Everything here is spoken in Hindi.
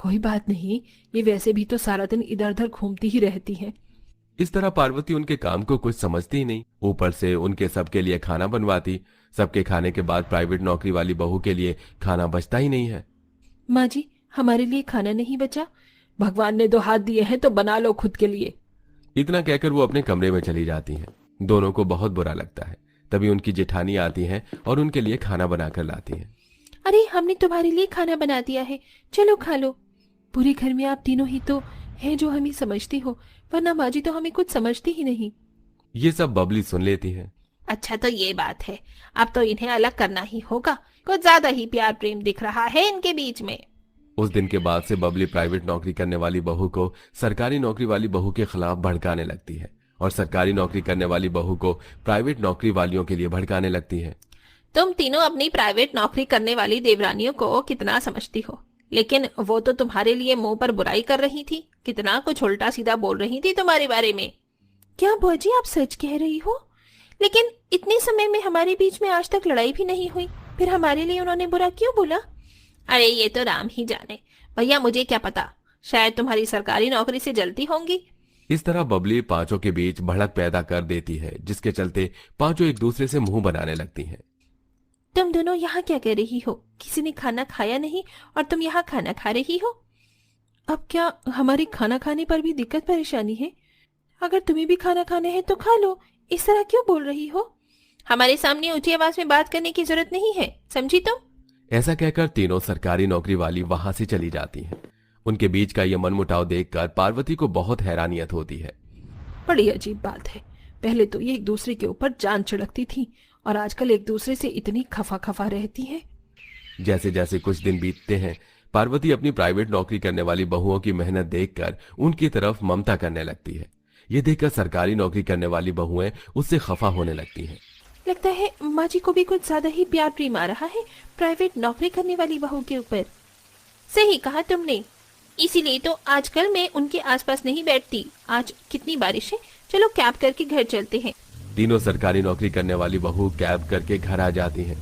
कोई बात नहीं, ये वैसे भी तो सारा दिन इधर उधर घूमती ही रहती है। इस तरह पार्वती उनके काम को कुछ समझती ही नहीं। ऊपर से उनके सबके लिए खाना बनवाती। सबके खाने के बाद प्राइवेट नौकरी वाली बहू के लिए खाना बचता ही नहीं है। माँ जी, हमारे लिए खाना नहीं बचा। भगवान ने 2 हाथ दिए हैं तो बना लो खुद के लिए। इतना कहकर वो अपने कमरे में चली जाती हैं। दोनों को बहुत बुरा लगता है। तभी उनकी जेठानी आती हैं और उनके लिए खाना बनाकर लाती हैं। अरे, हमने तुम्हारे लिए खाना बना दिया है, चलो खा लो। पूरे घर में आप तीनों ही तो हैं जो हमें समझती हो, वरना माँ जी तो हमें कुछ समझती ही नहीं। ये सब बबली सुन लेती है। अच्छा, तो ये बात है। अब तो इन्हें अलग करना ही होगा। कुछ ज्यादा ही प्यार प्रेम दिख रहा है इनके बीच में। उस दिन के बाद से बबली प्राइवेट नौकरी करने वाली बहू को सरकारी नौकरी वाली बहू के खिलाफ भड़काने लगती है और सरकारी नौकरी करने वाली बहू को प्राइवेट नौकरी वालियों के लिए भड़काने लगती है। तुम तीनों अपनी प्राइवेट नौकरी करने वाली देवरानियों को कितना समझती हो, लेकिन वो तो तुम्हारे लिए मुंह पर बुराई कर रही थी, कितना कुछ उल्टा सीधा बोल रही थी तुम्हारे बारे में। क्या बुआ जी, आप सच कह रही हो? लेकिन इतने समय में हमारे बीच में आज तक लड़ाई भी नहीं हुई, फिर हमारे लिए उन्होंने बुरा क्यों बोला? अरे ये तो राम ही जाने, भैया मुझे क्या पता, शायद तुम्हारी सरकारी नौकरी से जलती होंगी। इस तरह बबली पांचों के बीच भड़क पैदा कर देती है, जिसके चलते पांचों एक दूसरे से मुंह बनाने लगती हैं। तुम दोनों यहाँ क्या कर रही हो? किसी ने खाना खाया नहीं और तुम यहाँ खाना खा रही हो। अब क्या हमारे खाना खाने पर भी दिक्कत परेशानी है? अगर तुम्हें भी खाना खाने हैं तो खा लो, इस तरह क्यों बोल रही हो? हमारे सामने ऊंची आवाज में बात करने की जरूरत नहीं है, समझी तुम? ऐसा कहकर तीनों सरकारी नौकरी वाली वहां से चली जाती हैं। उनके बीच का यह मनमुटाव देखकर पार्वती को बहुत हैरानियत होती है। बड़ी अजीब बात है, पहले तो ये एक दूसरे के ऊपर जान छिड़कती थी और आजकल एक दूसरे से इतनी खफा खफा रहती है। जैसे जैसे कुछ दिन बीतते हैं, पार्वती अपनी प्राइवेट नौकरी करने वाली बहुओं की मेहनत देखकर उनकी तरफ ममता करने लगती है। ये देखकर सरकारी नौकरी करने वाली बहुएं उससे खफा होने लगती हैं। लगता है माँ जी को भी कुछ ज्यादा ही प्यार प्रेम आ रहा है प्राइवेट नौकरी करने वाली बहू के ऊपर। सही कहा तुमने, इसीलिए तो आजकल मैं उनके आसपास नहीं बैठती। आज कितनी बारिश है, चलो कैब करके घर चलते हैं। तीनों सरकारी नौकरी करने वाली बहू कैब करके घर आ जाती हैं।